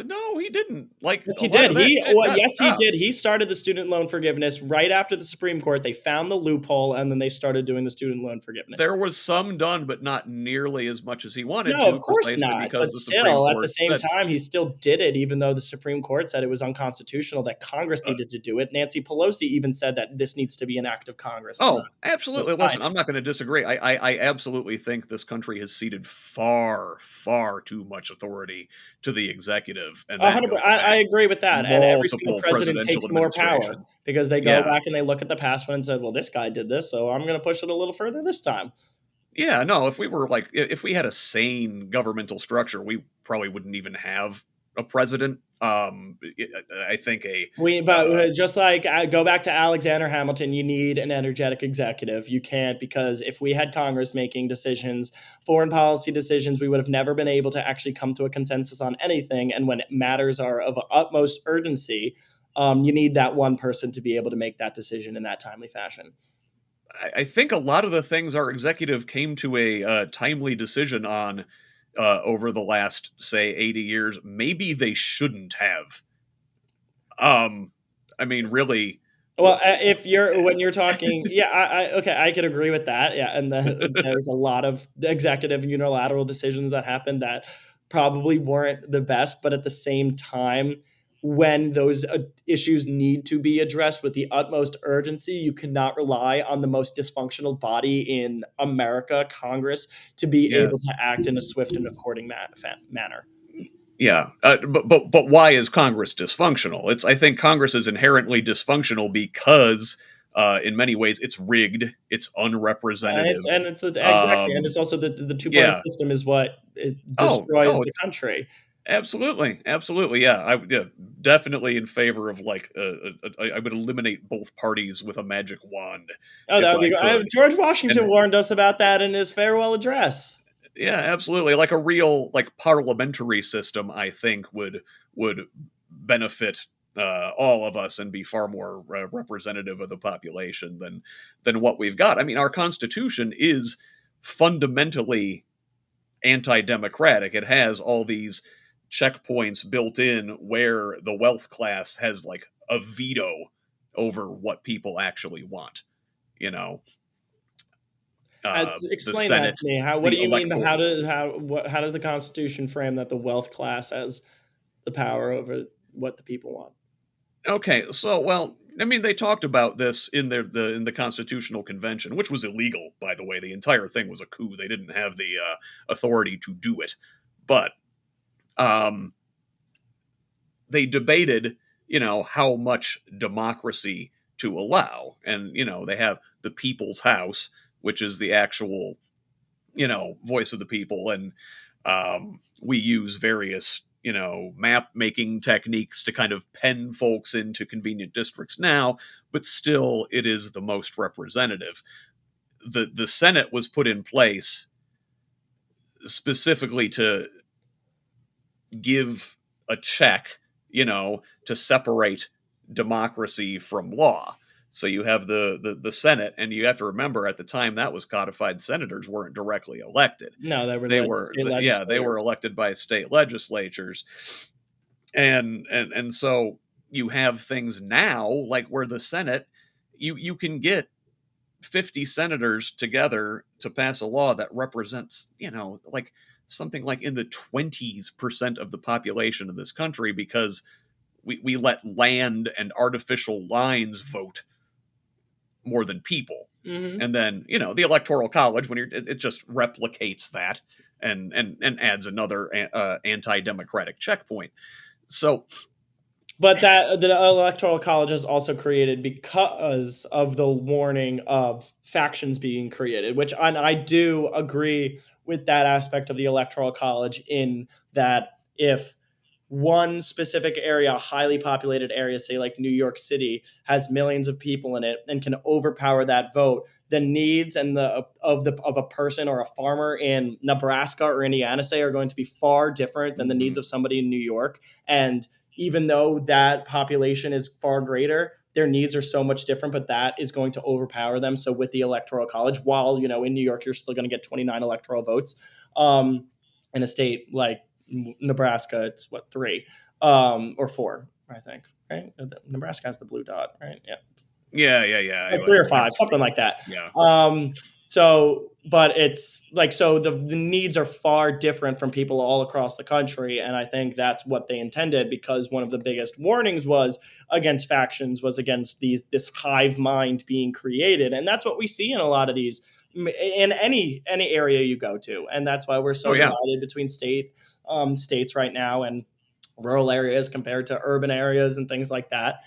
No, he didn't. Like Yes, a he lot did. of that shit got Yes, he did. stopped. He started the student loan forgiveness right after the Supreme Court. They found the loophole, and then they started doing the student loan forgiveness. There was some done, but not nearly as much as he wanted No, of to, course precisely not. because But the Supreme still, at the Court same said time, he still did it, even though the Supreme Court said it was unconstitutional, that Congress uh, needed to do it. Nancy Pelosi even said that this needs to be an act of Congress, not oh, just absolutely. Listen, Biden. I'm not going to disagree. I absolutely think this country has ceded far, far too much authority to the executive, and that 100. goes I back agree with that. And every single multiple president presidential takes more power administrations. because they go Yeah, back and they look at the past one and said, well, this guy did this, so I'm going to push it a little further this time. yeah. No, if we were if we had a sane governmental structure, we probably wouldn't even have a president. I think a But uh, just like go back to Alexander Hamilton, you need an energetic executive. You can't, because if we had Congress making decisions, foreign policy decisions, we would have never been able to actually come to a consensus on anything. And when matters are of utmost urgency, you need that one person to be able to make that decision in that timely fashion. I think a lot of the things our executive came to a timely decision on over the last, say, 80 years, maybe they shouldn't have. Um, I mean, really, Well, what? if you're when you're talking, yeah, okay, I could agree with that. Yeah, and there's a lot of executive unilateral decisions that happen that probably weren't the best, but at the same time, when those issues need to be addressed with the utmost urgency, you cannot rely on the most dysfunctional body in America, Congress, to be able Yes. to act in a swift and according manner. Yeah, but why is Congress dysfunctional? I think Congress is inherently dysfunctional because, in many ways, it's rigged, it's unrepresentative. Exactly, and it's also the two party Yeah. system is what it destroys Oh, the country. absolutely, absolutely. Yeah, yeah, definitely in favor of like, I would eliminate both parties with a magic wand Oh, that if would be I great. could, George Washington and warned us about that in his farewell address. yeah, absolutely. Like a real like parliamentary system, I think would benefit all of us and be far more representative of the population than what we've got. I mean, our Constitution is fundamentally anti-democratic. It has all these checkpoints built in where the wealth class has like a veto over what people actually want. You know, the Explain that Senate, to me. What do the you mean by electoral. how does the Constitution frame that the wealth class has the power over what the people want? Okay, so well, I mean, they talked about this in in the Constitutional Convention, which was illegal, by the way. The entire thing was a coup. They didn't have the authority to do it, but um, they debated, how much democracy to allow, and they have the People's House, which is the actual voice of the people, and we use various map making techniques to kind of pen folks into convenient districts now, but still it is the most representative. The Senate was put in place specifically to give a check, to separate democracy from law. So you have the Senate, and you have to remember at the time that was codified, senators weren't directly elected. No, they were They were, state yeah, they were legislators. elected by state legislatures, and so you have things now like where the Senate, you can get 50 senators together to pass a law that represents, like something like in the 20% of the population of this country, because we let land and artificial lines vote more than people. Mhm. And then, the electoral college, when it just replicates that and adds another anti-democratic checkpoint. So, But that the electoral college is also created because of the warning of factions being created, which I do agree with that aspect of the electoral college, in that if one specific area, a highly populated area, say like New York City, has millions of people in it and can overpower that vote, the needs and of a person or a farmer in Nebraska or Indiana, say, are going to be far different than the needs mhm. of somebody in New York. And even though that population is far greater, their needs are so much different, but that is going to overpower them. So with the electoral college, while in New York you're still going to get 29 electoral votes, um, in a state like Nebraska, it's what, three, or four, I think. Right? Nebraska has the blue dot, right? Yeah, Yeah, yeah, yeah. like three or I five, something like that. yeah. But it's like, so the needs are far different from people all across the country, and I think that's what they intended, because one of the biggest warnings was against factions, was against this hive mind being created, and that's what we see in a lot of these, in any area you go to, and that's why we're Oh so yeah. divided between states right now, and rural areas compared to urban areas and things like that.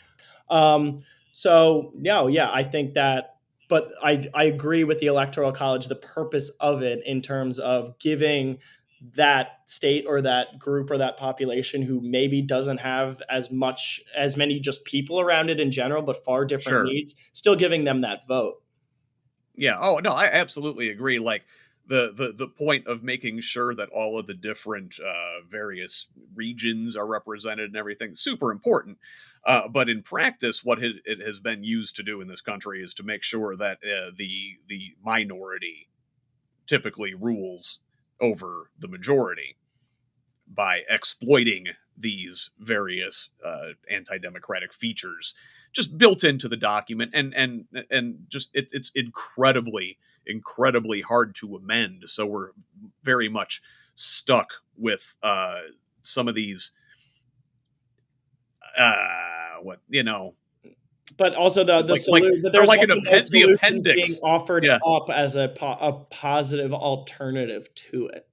Yeah, I think that, but I agree with the electoral college, the purpose of it in terms of giving that state or that group or that population who maybe doesn't have as many just people around it in general, but far different Sure. needs, still giving them that vote. Yeah. Oh, no, I absolutely agree. Like the point of making sure that all of the different various regions are represented and everything, super important. But in practice, what it has been used to do in this country is to make sure that the minority typically rules over the majority by exploiting these various anti-democratic features just built into the document, and just it's incredibly hard to amend, so we're very much stuck with some of these what But also the like solution, but they're there's like also no the solutions being appendix. offered Yeah, up as a positive alternative to it.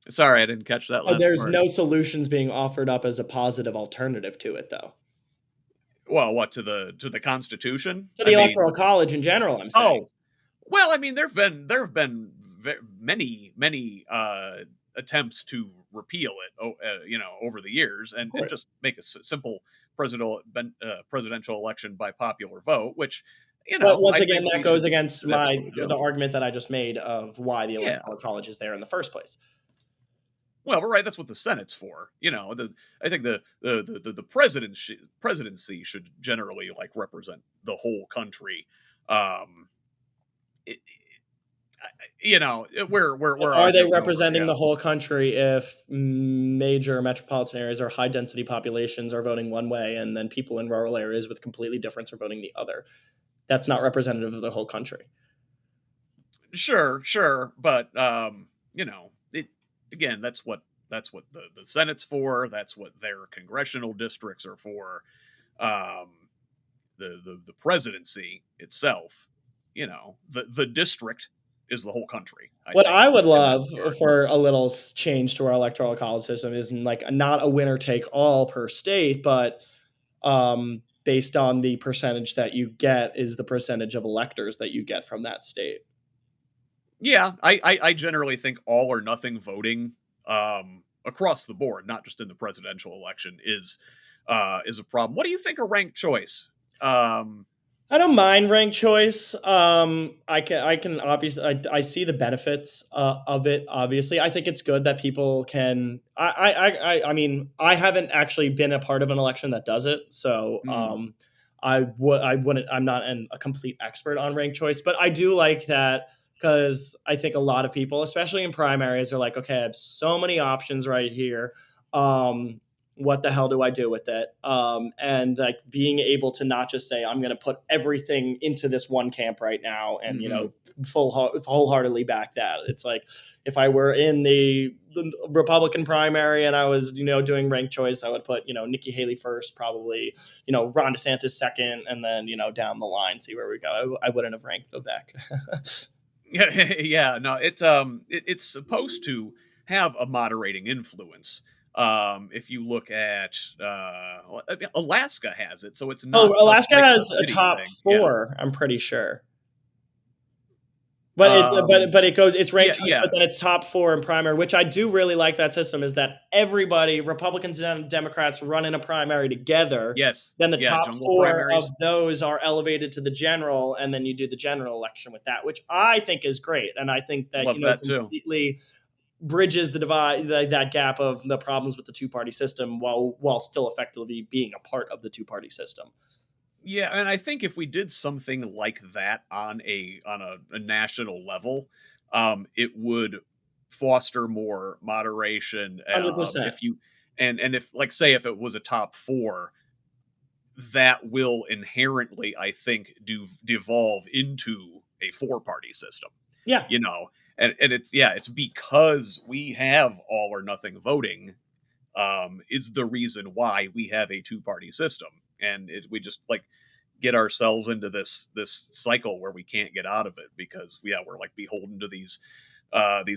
sorry, I didn't catch that last There's part. no solutions being offered up as a positive alternative to it, though. Well, what, to the Constitution? To I the mean, Electoral College in general, I'm saying. oh, well, I mean, there have been many attempts to repeal it, over the years, Of and course. just make a simple presidential election by popular vote, which But once I again, think that we goes should against absolutely the do. argument that I just made of why the Yeah, Electoral College is there in the first place. well, right. That's what the Senate's for. I think the presidency should generally like represent the whole country. Um, it, where Are our they joke's over. representing Yeah. the whole country if major metropolitan areas or high density populations are voting one way and then people in rural areas with completely different are voting the other? That's not representative of the whole country. Sure, sure, but it again. That's what the Senate's for. That's what their congressional districts are for. Um, the presidency itself, the district is the whole country. I What think I would in that love regard. for a little change to our electoral college system is like not a winner take all per state, but based on the percentage that you get is the percentage of electors that you get from that state. Yeah, I generally think all or nothing voting across the board, not just in the presidential election, is a problem. What do you think of ranked choice? Um, I don't mind rank choice. I can obviously I see the benefits of it. Obviously, I think it's good that people can. I mean I haven't actually been a part of an election that does it, so hmm, I wouldn't. I'm not a complete expert on rank choice, but I do like that because I think a lot of people, especially in primaries, are like, okay, I have so many options right here. Um, what the hell do I do with it? And like being able to not just say I'm going to put everything into this one camp right now, and hmm. wholeheartedly back that. It's like if I were in the Republican primary and I was doing ranked choice, I would put Nikki Haley first, probably Ron DeSantis second, and then down the line see where we go. I wouldn't have ranked Vivek. Yeah, yeah, no, it's supposed to have a moderating influence. If you look at well, I mean, Alaska has it, so it's Oh, not just Alaska like a has a city top thing. Yeah. four, I'm pretty sure. But Um, it goes it's yeah, ranked choice, but yeah, then it's top 4 in primary, which I do really like that system, is that everybody, Republicans and Democrats, run in a primary together. yes, Then the yeah, top jungle 4 of primaries. those are elevated to the general, and then you do the general election with that, which I think is great. And I think that, Love that too. completely bridges the divide, that gap of the problems with the two-party system while still effectively being a part of the two-party system. Yeah, and I think if we did something like that on a national level, it would foster more moderation. 100%. If you and if like say if it was a top four, that will inherently, I think, do devolve into a four-party system. Yeah. You know, and it's because we have all or nothing voting is the reason why we have a two-party system, and we just like get ourselves into this cycle where we can't get out of it because we're like beholden to these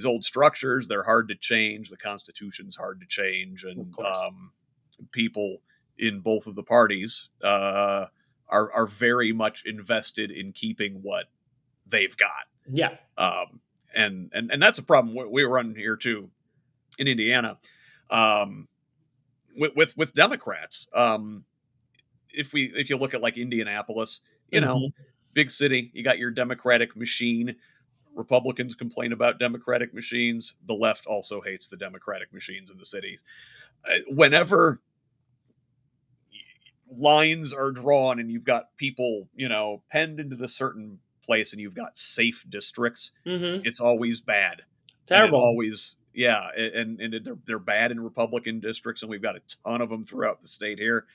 old structures. They're hard to change. The Constitution's hard to change, Of and course. people in both of the parties are very much invested in keeping what they've got. Yeah. Um, And that's a problem we run here too in Indiana, um, with Democrats. If you look at like Indianapolis, you know, Mhm. big city, you got your Democratic machine. Republicans complain about Democratic machines. The left also hates the Democratic machines in the cities. Whenever lines are drawn and you've got people, penned into the certain place and you've got safe districts, Mhm. it's always bad. And it Terrible. always, yeah, they're bad in Republican districts, and we've got a ton of them throughout the state here.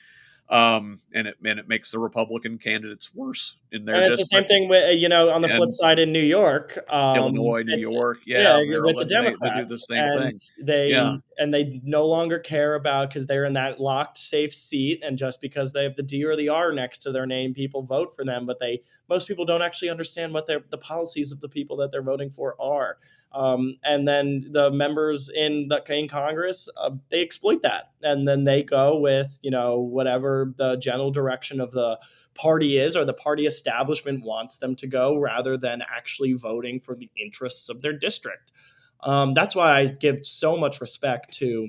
And it makes the Republican candidates worse in their And it's the same districts. thing with, on the flip And side in New York, Illinois, New it's York, yeah, yeah, with the Maryland, they do the Democrats, same and thing. Yeah. they no longer care about, because 'cause they're in that locked, safe seat, and just because they have the D or the R next to their name, people vote for them, but they most people don't actually understand what the policies of the people that they're voting for are. And then the members in Congress, they exploit that, and then they go with, whatever the general direction of the party is, or the party establishment wants them to go, rather than actually voting for the interests of their district. That's why I give so much respect to,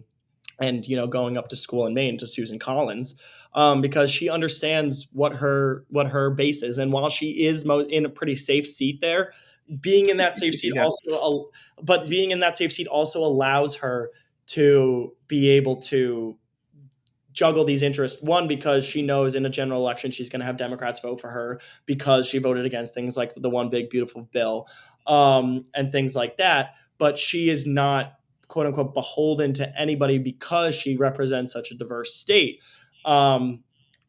and going up to school in Maine, to Susan Collins, because she understands what her base is, and while she is in a pretty safe seat there, being in that safe seat Yeah. being in that safe seat also allows her to be able to juggle these interests. One, because she knows in a general election she's going to have Democrats vote for her because she voted against things like the one big beautiful bill, and things like that. But she is not, quote unquote, beholden to anybody because she represents such a diverse state, um,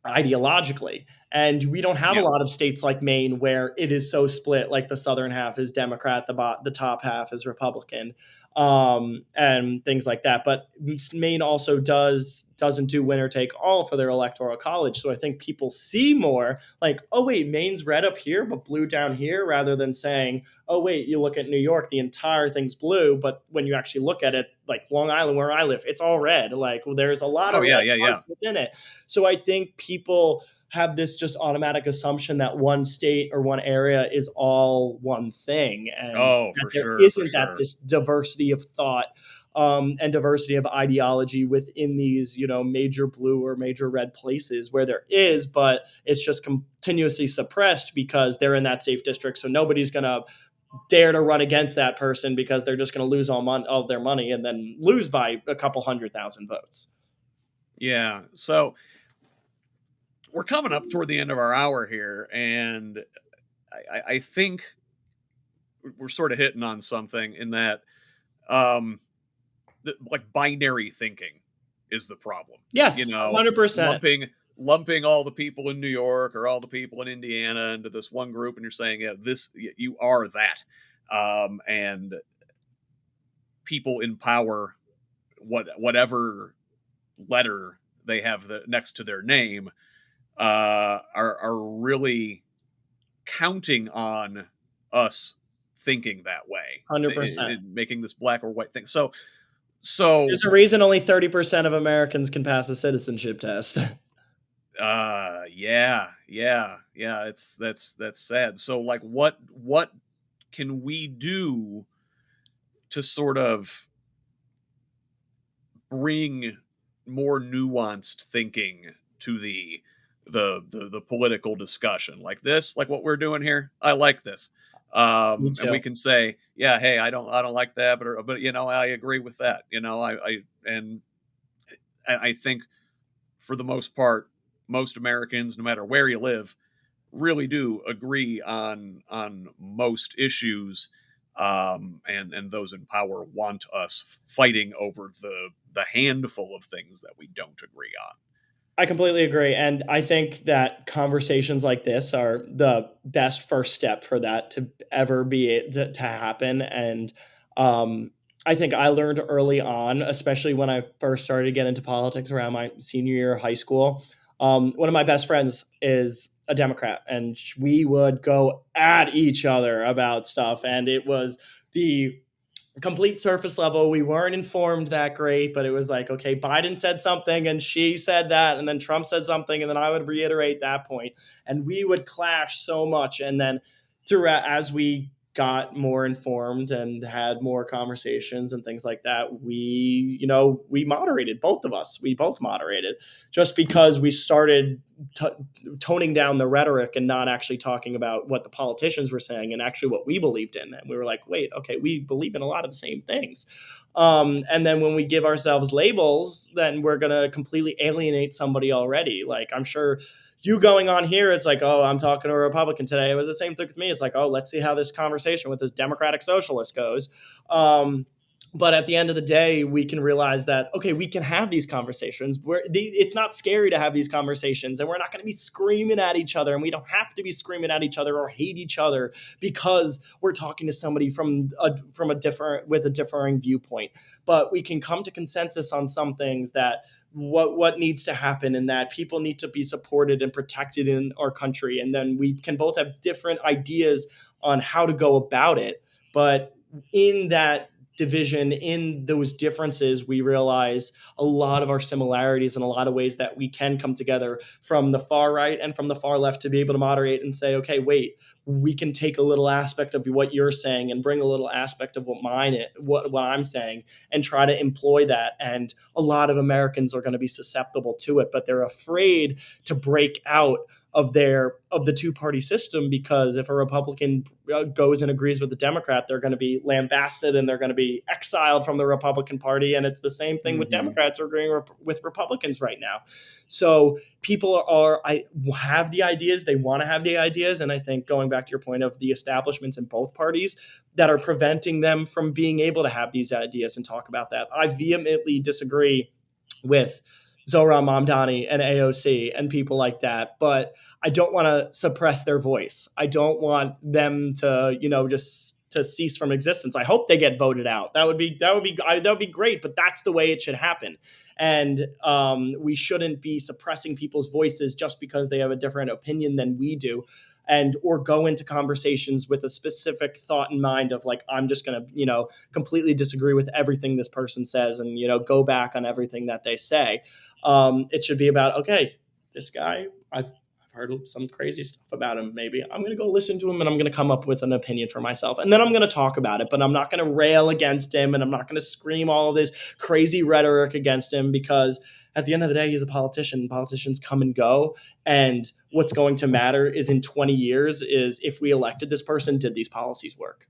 ideologically. And we don't have a Yeah. lot of states like Maine where it is so split. Like the southern half is Democrat, the top half is Republican, and things like that. But Maine also doesn't do winner take all for their electoral college. So I think people see more like, oh wait, Maine's red up here but blue down here, rather than saying, oh wait, you look at New York, the entire thing's blue, but when you actually look at it, like Long Island where I live, it's all red. Like, well, there's a lot Oh, of yeah, red yeah, yeah. parts within it. So I think people have this just automatic assumption that one state or one area is all one thing, and Oh, that for there sure, for isn't that sure. this diversity of thought, and diversity of ideology within these, major blue or major red places, where there is, but it's just continuously suppressed because they're in that safe district. So nobody's going to dare to run against that person because they're just going to lose all their money and then lose by a couple 100,000 votes. Yeah. So we're coming up toward the end of our hour here, and I think we're sort of hitting on something in that, um, like binary thinking is the problem. You Yes, know, 100%. lumping all the people in New York or all the people in Indiana into this one group, and you're saying, yeah, you are that, and people in power, whatever letter they have next to their name, are really counting on us thinking that way, 100%. making this black or white thing. So There's a reason only 30% of Americans can pass a citizenship test. yeah, yeah, yeah. That's sad. So like, what can we do to sort of bring more nuanced thinking to the political discussion like this, like what we're doing here? I like this. Me And we too. can say, yeah, hey, I don't like that, but I agree with that. I think for the most part, most Americans, no matter where you live, really do agree on most issues, and those in power want us fighting over the handful of things that we don't agree on. I completely agree, and I think that conversations like this are the best first step for that to ever to happen, and, I think I learned early on, especially when I first started to get into politics around my senior year of high school. One of my best friends is a Democrat, and we would go at each other about stuff, and it was the complete surface level. We weren't informed that great, but it was like, okay, Biden said something and she said that, and then Trump said something, and then I would reiterate that point, and we would clash so much. And then throughout, as we got more informed and had more conversations and things like that, we moderated, both of us. We both moderated, just because we started t- toning down the rhetoric and not actually talking about what the politicians were saying and actually what we believed in. And we were like, wait, okay, we believe in a lot of the same things. And then when we give ourselves labels, then we're going to completely alienate somebody already. Like, I'm sure you going on here, it's like, oh, I'm talking to a Republican today. It was the same thing with me. It's like, oh, let's see how this conversation with this Democratic socialist goes. But at the end of the day, we can realize that, okay, we can have these conversations. It's not scary to have these conversations, and we're not going to be screaming at each other, and we don't have to be screaming at each other or hate each other because we're talking to somebody with a differing viewpoint. But we can come to consensus on some things, that what needs to happen, and that people need to be supported and protected in our country. And then we can both have different ideas on how to go about it. But in that division, in those differences, we realize a lot of our similarities and a lot of ways that we can come together from the far right and from the far left to be able to moderate and say, okay, wait, we can take a little aspect of what you're saying and bring a little aspect of what I'm saying, and try to employ that. And a lot of Americans are going to be susceptible to it, but they're afraid to break out of the two-party system, because if a Republican goes and agrees with the Democrat, they're going to be lambasted and they're going to be exiled from the Republican Party. And it's the same thing with Mm-hmm. Democrats agreeing with Republicans right now. So I have the ideas, they want to have the ideas, and I think, going back to your point of the establishments in both parties that are preventing them from being able to have these ideas and talk about that, I vehemently disagree with Zohran Mamdani and AOC and people like that. But I don't want to suppress their voice. I don't want them to, just to cease from existence. I hope they get voted out. That would be great. But that's the way it should happen. And we shouldn't be suppressing people's voices just because they have a different opinion than we do, or go into conversations with a specific thought in mind of, like, I'm just going to, completely disagree with everything this person says, and, go back on everything that they say. It should be about, okay, this guy, I've heard some crazy stuff about him. Maybe I'm going to go listen to him, and I'm going to come up with an opinion for myself. And then I'm going to talk about it, but I'm not going to rail against him, and I'm not going to scream all of this crazy rhetoric against him, because at the end of the day, he's a politician. Politicians come and go. And what's going to matter is, in 20 years, is if we elected this person, did these policies work?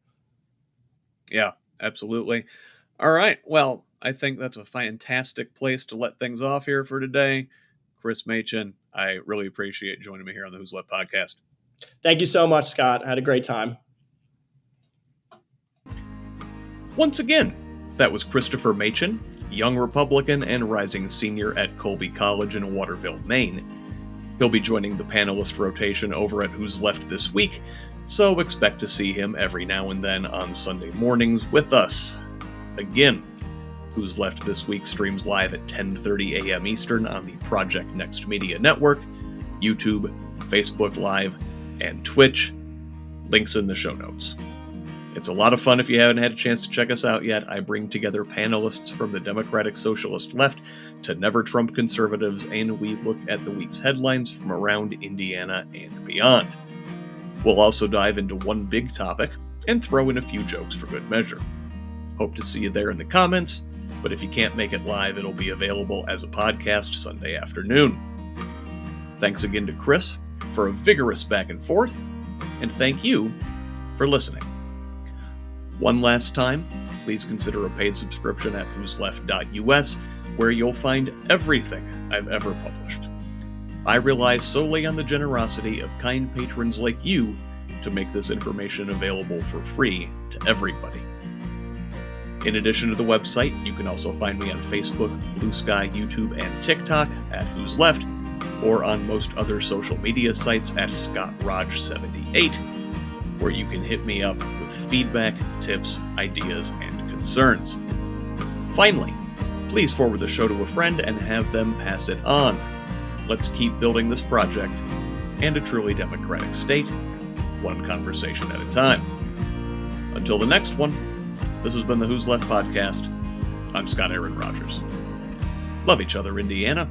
Yeah, absolutely. All right. Well, I think that's a fantastic place to let things off here for today. Chris Maichin, I really appreciate joining me here on the Who's Left podcast. Thank you so much, Scott. I had a great time. Once again, that was Christopher Maichin, young Republican and rising senior at Colby College in Waterville, Maine. He'll be joining the panelist rotation over at Who's Left this week, so expect to see him every now and then on Sunday mornings with us. Again, Who's Left this week streams live at 10:30 a.m. Eastern on the Project Next Media Network, YouTube, Facebook Live, and Twitch. Links in the show notes. It's a lot of fun if you haven't had a chance to check us out yet. I bring together panelists from the Democratic Socialist left to Never Trump conservatives, and we look at the week's headlines from around Indiana and beyond. We'll also dive into one big topic and throw in a few jokes for good measure. Hope to see you there in the comments, but if you can't make it live, it'll be available as a podcast Sunday afternoon. Thanks again to Chris for a vigorous back and forth, and thank you for listening. One last time, please consider a paid subscription at whosleft.us, where you'll find everything I've ever published. I rely solely on the generosity of kind patrons like you to make this information available for free to everybody. In addition to the website, you can also find me on Facebook, Blue Sky, YouTube, and TikTok at Who's Left, or on most other social media sites at ScottRodge78, where you can hit me up with feedback, tips, ideas, and concerns. Finally, please forward the show to a friend and have them pass it on. Let's keep building this project and a truly democratic state, one conversation at a time. Until the next one, this has been the Who's Left podcast. I'm Scott Aaron Rogers. Love each other, Indiana.